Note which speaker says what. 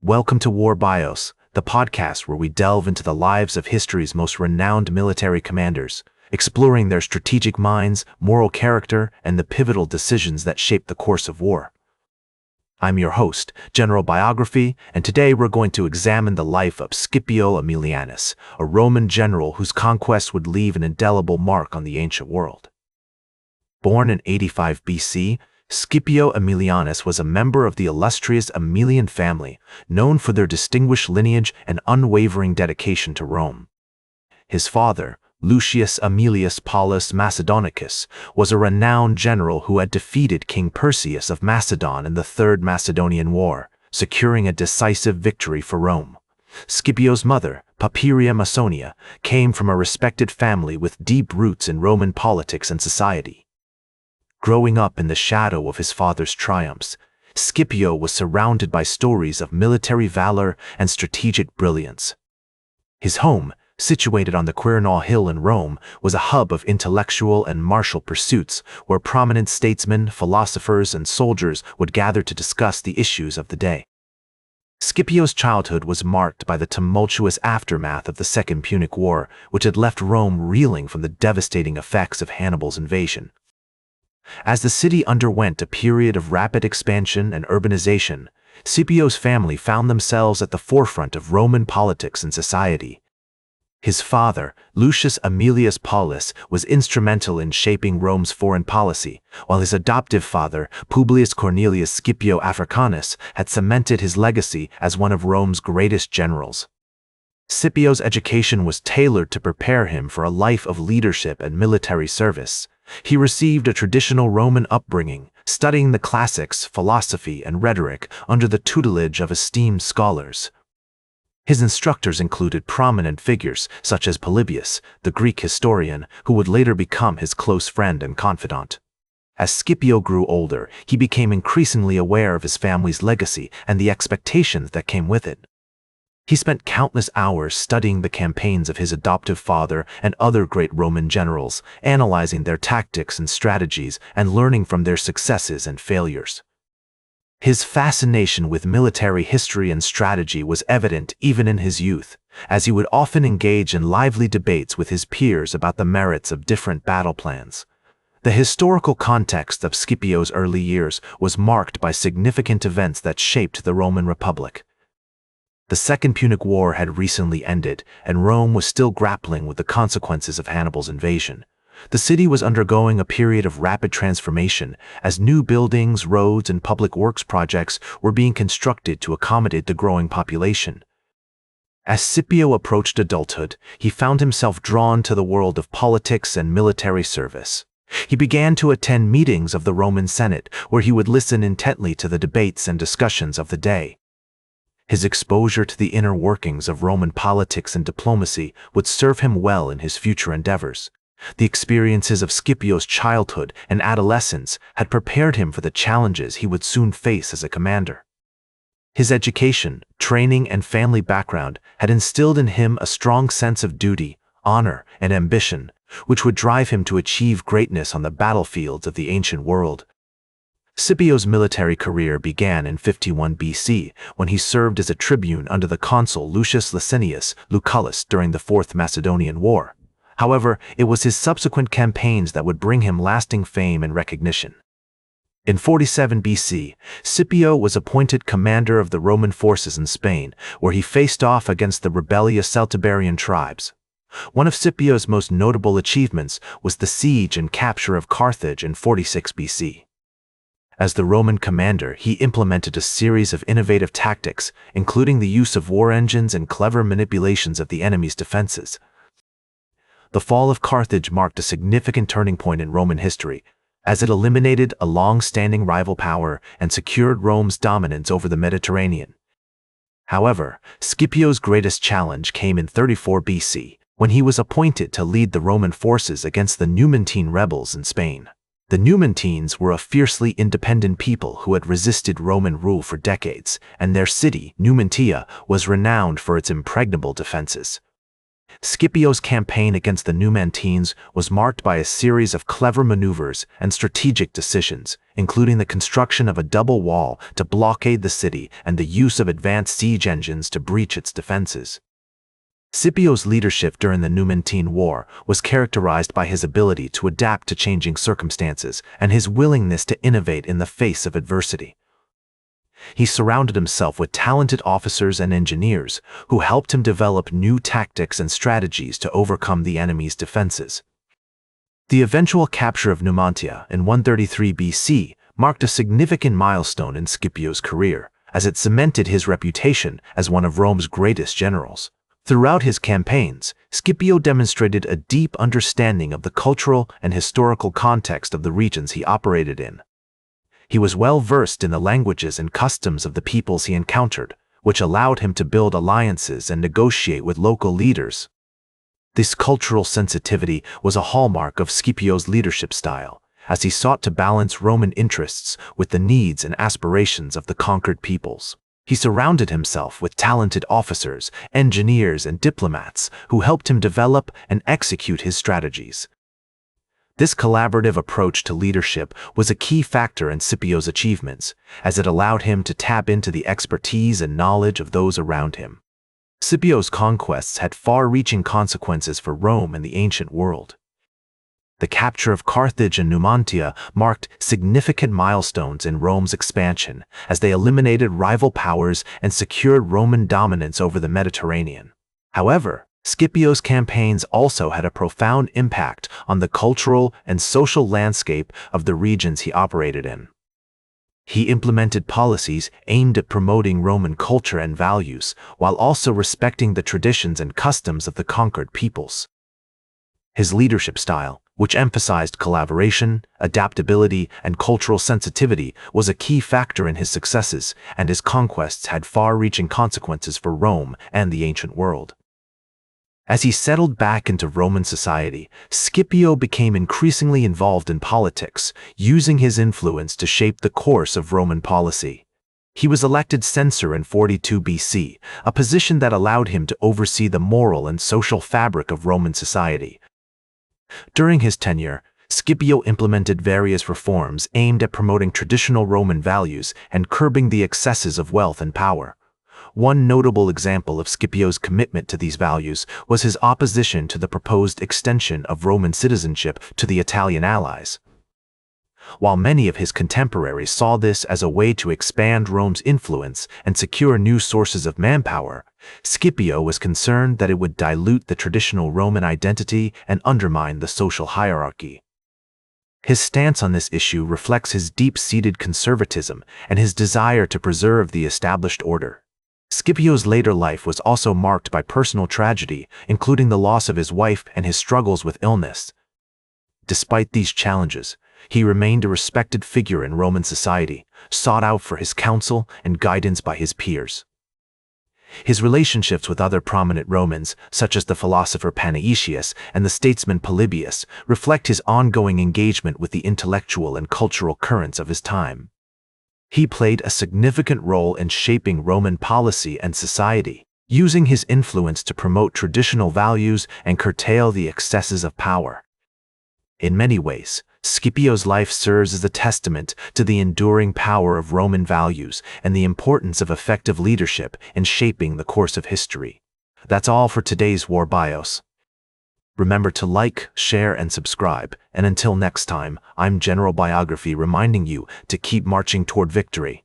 Speaker 1: Welcome to War Bios, the podcast where we delve into the lives of history's most renowned military commanders, exploring their strategic minds, moral character, and the pivotal decisions that shape the course of war. I'm your host, General Biography, and today we're going to examine the life of Scipio Africanus, a Roman general whose conquest would leave an indelible mark on the ancient world. Born in 85 BC, Scipio Africanus was a member of the illustrious Aemilian family, known for their distinguished lineage and unwavering dedication to Rome. His father, Lucius Aemilius Paulus Macedonicus, was a renowned general who had defeated King Perseus of Macedon in the Third Macedonian War, securing a decisive victory for Rome. Scipio's mother, Papiria Masonia, came from a respected family with deep roots in Roman politics and society. Growing up in the shadow of his father's triumphs, Scipio was surrounded by stories of military valor and strategic brilliance. His home, situated on the Quirinal Hill in Rome, was a hub of intellectual and martial pursuits where prominent statesmen, philosophers, and soldiers would gather to discuss the issues of the day. Scipio's childhood was marked by the tumultuous aftermath of the Second Punic War, which had left Rome reeling from the devastating effects of Hannibal's invasion. As the city underwent a period of rapid expansion and urbanization, Scipio's family found themselves at the forefront of Roman politics and society. His father, Lucius Aemilius Paulus, was instrumental in shaping Rome's foreign policy, while his adoptive father, Publius Cornelius Scipio Africanus, had cemented his legacy as one of Rome's greatest generals. Scipio's education was tailored to prepare him for a life of leadership and military service. He received a traditional Roman upbringing, studying the classics, philosophy, and rhetoric under the tutelage of esteemed scholars. His instructors included prominent figures such as Polybius, the Greek historian, who would later become his close friend and confidant. As Scipio grew older, he became increasingly aware of his family's legacy and the expectations that came with it. He spent countless hours studying the campaigns of his adoptive father and other great Roman generals, analyzing their tactics and strategies and learning from their successes and failures. His fascination with military history and strategy was evident even in his youth, as he would often engage in lively debates with his peers about the merits of different battle plans. The historical context of Scipio's early years was marked by significant events that shaped the Roman Republic. The Second Punic War had recently ended, and Rome was still grappling with the consequences of Hannibal's invasion. The city was undergoing a period of rapid transformation as new buildings, roads, and public works projects were being constructed to accommodate the growing population. As Scipio approached adulthood, he found himself drawn to the world of politics and military service. He began to attend meetings of the Roman Senate, where he would listen intently to the debates and discussions of the day. His exposure to the inner workings of Roman politics and diplomacy would serve him well in his future endeavors. The experiences of Scipio's childhood and adolescence had prepared him for the challenges he would soon face as a commander. His education, training, and family background had instilled in him a strong sense of duty, honor, and ambition, which would drive him to achieve greatness on the battlefields of the ancient world. Scipio's military career began in 51 BC when he served as a tribune under the consul Lucius Licinius Lucullus during the Fourth Macedonian War. However, it was his subsequent campaigns that would bring him lasting fame and recognition. In 47 BC, Scipio was appointed commander of the Roman forces in Spain, where he faced off against the rebellious Celtiberian tribes. One of Scipio's most notable achievements was the siege and capture of Carthage in 46 BC. As the Roman commander, he implemented a series of innovative tactics, including the use of war engines and clever manipulations of the enemy's defenses. The fall of Carthage marked a significant turning point in Roman history, as it eliminated a long-standing rival power and secured Rome's dominance over the Mediterranean. However, Scipio's greatest challenge came in 34 BC, when he was appointed to lead the Roman forces against the Numantine rebels in Spain. The Numantines were a fiercely independent people who had resisted Roman rule for decades, and their city, Numantia, was renowned for its impregnable defenses. Scipio's campaign against the Numantines was marked by a series of clever maneuvers and strategic decisions, including the construction of a double wall to blockade the city and the use of advanced siege engines to breach its defenses. Scipio's leadership during the Numantine War was characterized by his ability to adapt to changing circumstances and his willingness to innovate in the face of adversity. He surrounded himself with talented officers and engineers who helped him develop new tactics and strategies to overcome the enemy's defenses. The eventual capture of Numantia in 133 BC marked a significant milestone in Scipio's career, as it cemented his reputation as one of Rome's greatest generals. Throughout his campaigns, Scipio demonstrated a deep understanding of the cultural and historical context of the regions he operated in. He was well versed in the languages and customs of the peoples he encountered, which allowed him to build alliances and negotiate with local leaders. This cultural sensitivity was a hallmark of Scipio's leadership style, as he sought to balance Roman interests with the needs and aspirations of the conquered peoples. He surrounded himself with talented officers, engineers, and diplomats who helped him develop and execute his strategies. This collaborative approach to leadership was a key factor in Scipio's achievements, as it allowed him to tap into the expertise and knowledge of those around him. Scipio's conquests had far-reaching consequences for Rome and the ancient world. The capture of Carthage and Numantia marked significant milestones in Rome's expansion, as they eliminated rival powers and secured Roman dominance over the Mediterranean. However, Scipio's campaigns also had a profound impact on the cultural and social landscape of the regions he operated in. He implemented policies aimed at promoting Roman culture and values, while also respecting the traditions and customs of the conquered peoples. His leadership style, which emphasized collaboration, adaptability, and cultural sensitivity, was a key factor in his successes, and his conquests had far-reaching consequences for Rome and the ancient world. As he settled back into Roman society, Scipio became increasingly involved in politics, using his influence to shape the course of Roman policy. He was elected censor in 42 BC, a position that allowed him to oversee the moral and social fabric of Roman society. During his tenure, Scipio implemented various reforms aimed at promoting traditional Roman values and curbing the excesses of wealth and power. One notable example of Scipio's commitment to these values was his opposition to the proposed extension of Roman citizenship to the Italian allies. While many of his contemporaries saw this as a way to expand Rome's influence and secure new sources of manpower, Scipio was concerned that it would dilute the traditional Roman identity and undermine the social hierarchy. His stance on this issue reflects his deep-seated conservatism and his desire to preserve the established order. Scipio's later life was also marked by personal tragedy, including the loss of his wife and his struggles with illness. Despite these challenges, he remained a respected figure in Roman society, sought out for his counsel and guidance by his peers. His relationships with other prominent Romans, such as the philosopher Panaetius and the statesman Polybius, reflect his ongoing engagement with the intellectual and cultural currents of his time. He played a significant role in shaping Roman policy and society, using his influence to promote traditional values and curtail the excesses of power. In many ways, Scipio's life serves as a testament to the enduring power of Roman values and the importance of effective leadership in shaping the course of history. That's all for today's War Bios. Remember to like, share, and subscribe, and until next time, I'm General Biography reminding you to keep marching toward victory.